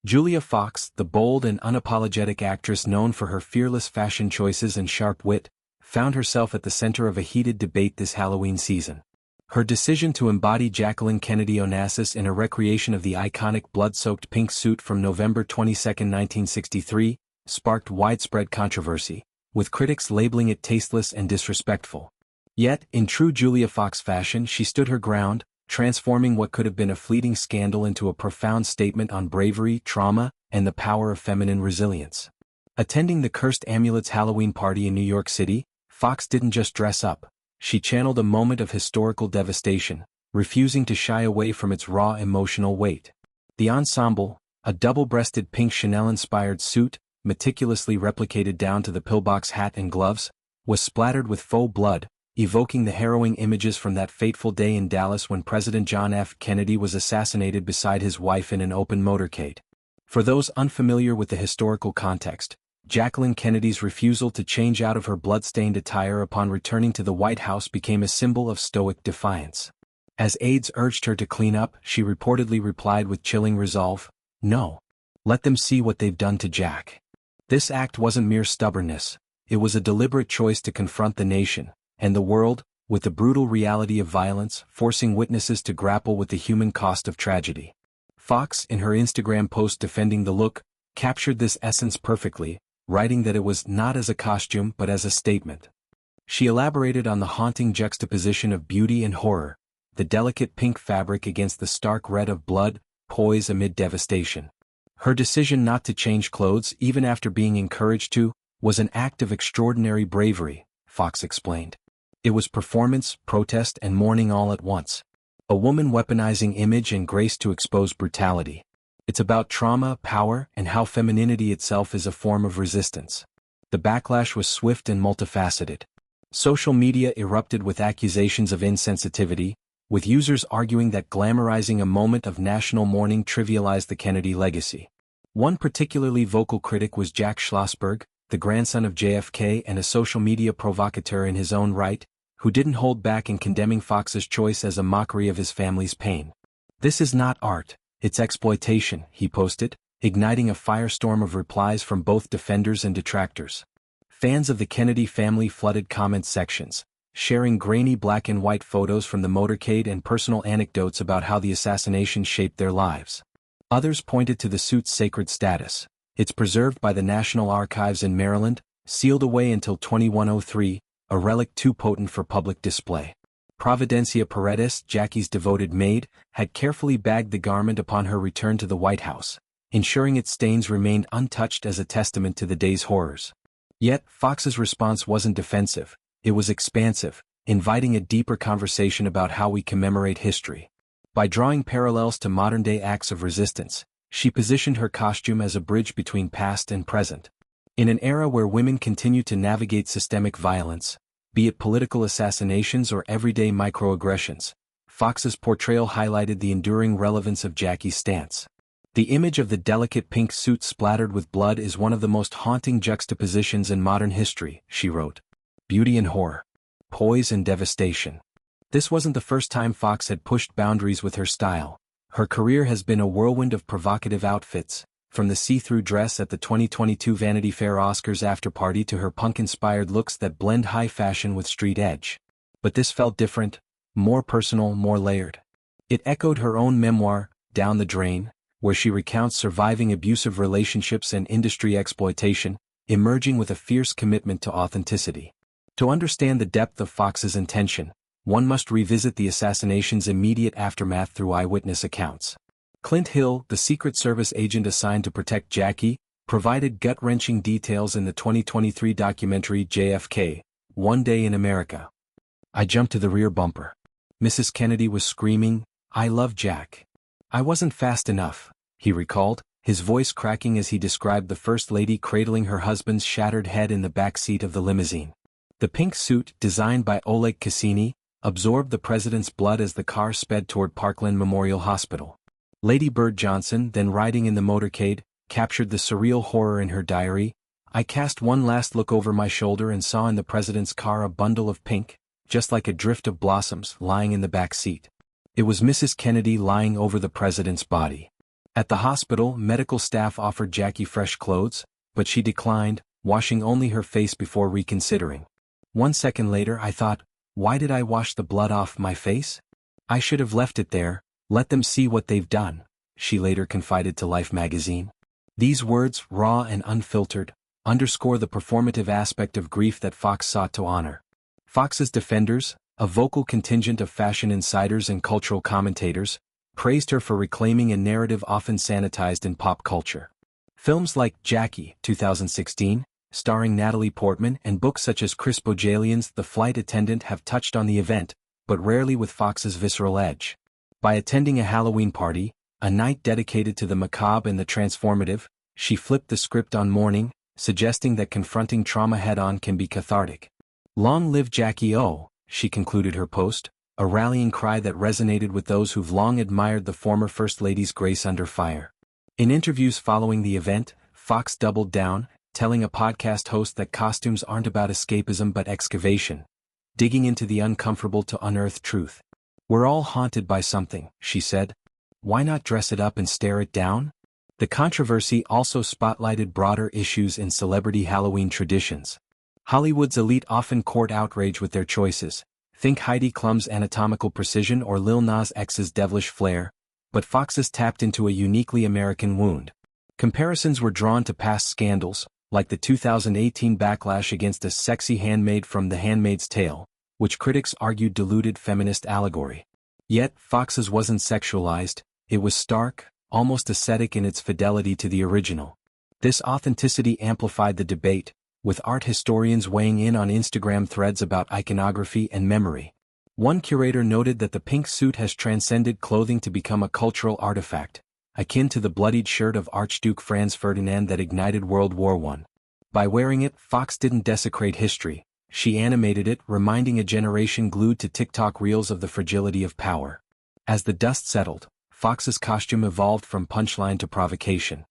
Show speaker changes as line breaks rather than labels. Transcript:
Julia Fox, the bold and unapologetic actress known for her fearless fashion choices and sharp wit, found herself at the center of a heated debate this Halloween season. Her decision to embody Jacqueline Kennedy Onassis in a recreation of the iconic blood-soaked pink suit from November 22, 1963, sparked widespread controversy, with critics labeling it tasteless and disrespectful. Yet, in true Julia Fox fashion, she stood her ground, transforming what could have been a fleeting scandal into a profound statement on bravery, trauma, and the power of feminine resilience. Attending the Cursed Amulets Halloween party in New York City, Fox didn't just dress up. She channeled a moment of historical devastation, refusing to shy away from its raw emotional weight. The ensemble, a double-breasted pink Chanel-inspired suit, meticulously replicated down to the pillbox hat and gloves, was splattered with faux blood, evoking the harrowing images from that fateful day in Dallas when President John F. Kennedy was assassinated beside his wife in an open motorcade. For those unfamiliar with the historical context, Jacqueline Kennedy's refusal to change out of her blood-stained attire upon returning to the White House became a symbol of stoic defiance. As aides urged her to clean up, she reportedly replied with chilling resolve, "No. Let them see what they've done to Jack." This act wasn't mere stubbornness, it was a deliberate choice to confront the nation, and the world, with the brutal reality of violence, forcing witnesses to grapple with the human cost of tragedy. Fox, in her Instagram post defending the look, captured this essence perfectly, writing that it was not as a costume but as a statement. She elaborated on the haunting juxtaposition of beauty and horror, the delicate pink fabric against the stark red of blood, poise amid devastation. Her decision not to change clothes even after being encouraged to, was an act of extraordinary bravery, Fox explained. It was performance, protest, and mourning all at once. A woman weaponizing image and grace to expose brutality. It's about trauma, power, and how femininity itself is a form of resistance. The backlash was swift and multifaceted. Social media erupted with accusations of insensitivity, with users arguing that glamorizing a moment of national mourning trivialized the Kennedy legacy. One particularly vocal critic was Jack Schlossberg, the grandson of JFK and a social media provocateur in his own right, who didn't hold back in condemning Fox's choice as a mockery of his family's pain. "This is not art, it's exploitation," he posted, igniting a firestorm of replies from both defenders and detractors. Fans of the Kennedy family flooded comment sections, sharing grainy black and white photos from the motorcade and personal anecdotes about how the assassination shaped their lives. Others pointed to the suit's sacred status. It's preserved by the National Archives in Maryland, sealed away until 2103, a relic too potent for public display. Providencia Paredes, Jackie's devoted maid, had carefully bagged the garment upon her return to the White House, ensuring its stains remained untouched as a testament to the day's horrors. Yet, Fox's response wasn't defensive, it was expansive, inviting a deeper conversation about how we commemorate history. By drawing parallels to modern-day acts of resistance, she positioned her costume as a bridge between past and present. In an era where women continue to navigate systemic violence, be it political assassinations or everyday microaggressions, Fox's portrayal highlighted the enduring relevance of Jackie's stance. The image of the delicate pink suit splattered with blood is one of the most haunting juxtapositions in modern history, she wrote. Beauty and horror. Poise and devastation. This wasn't the first time Fox had pushed boundaries with her style. Her career has been a whirlwind of provocative outfits, from the see-through dress at the 2022 Vanity Fair Oscars after-party to her punk-inspired looks that blend high fashion with street edge. But this felt different, more personal, more layered. It echoed her own memoir, Down the Drain, where she recounts surviving abusive relationships and industry exploitation, emerging with a fierce commitment to authenticity. To understand the depth of Fox's intention, one must revisit the assassination's immediate aftermath through eyewitness accounts. Clint Hill, the Secret Service agent assigned to protect Jackie, provided gut-wrenching details in the 2023 documentary JFK, One Day in America. "I jumped to the rear bumper. Mrs. Kennedy was screaming, 'I love Jack.' I wasn't fast enough," he recalled, his voice cracking as he described the First Lady cradling her husband's shattered head in the back seat of the limousine. The pink suit, designed by Oleg Cassini, absorbed the president's blood as the car sped toward Parkland Memorial Hospital. Lady Bird Johnson, then riding in the motorcade, captured the surreal horror in her diary. "I cast one last look over my shoulder and saw in the president's car a bundle of pink, just like a drift of blossoms, lying in the back seat. It was Mrs. Kennedy lying over the president's body. At the hospital, medical staff offered Jackie fresh clothes, but she declined, washing only her face before reconsidering. 1 second later I thought, why did I wash the blood off my face? I should have left it there, let them see what they've done, she later confided to Life magazine. These words, raw and unfiltered, underscore the performative aspect of grief that Fox sought to honor. Fox's defenders, a vocal contingent of fashion insiders and cultural commentators, praised her for reclaiming a narrative often sanitized in pop culture. Films like Jackie, 2016, starring Natalie Portman, and books such as Chris Bojalian's The Flight Attendant have touched on the event, but rarely with Fox's visceral edge. By attending a Halloween party, a night dedicated to the macabre and the transformative, she flipped the script on mourning, suggesting that confronting trauma head-on can be cathartic. Long live Jackie O, she concluded her post, a rallying cry that resonated with those who've long admired the former First Lady's grace under fire. In interviews following the event, Fox doubled down, telling a podcast host that costumes aren't about escapism but excavation, digging into the uncomfortable to unearth truth. We're all haunted by something, she said. Why not dress it up and stare it down? The controversy also spotlighted broader issues in celebrity Halloween traditions. Hollywood's elite often court outrage with their choices. Think Heidi Klum's anatomical precision or Lil Nas X's devilish flair, but Fox's tapped into a uniquely American wound. Comparisons were drawn to past scandals, like the 2018 backlash against a sexy handmaid from The Handmaid's Tale, which critics argued diluted feminist allegory. Yet, Fox's wasn't sexualized, it was stark, almost ascetic in its fidelity to the original. This authenticity amplified the debate, with art historians weighing in on Instagram threads about iconography and memory. One curator noted that the pink suit has transcended clothing to become a cultural artifact, akin to the bloodied shirt of Archduke Franz Ferdinand that ignited World War I. By wearing it, Fox didn't desecrate history, she animated it, reminding a generation glued to TikTok reels of the fragility of power. As the dust settled, Fox's costume evolved from punchline to provocation.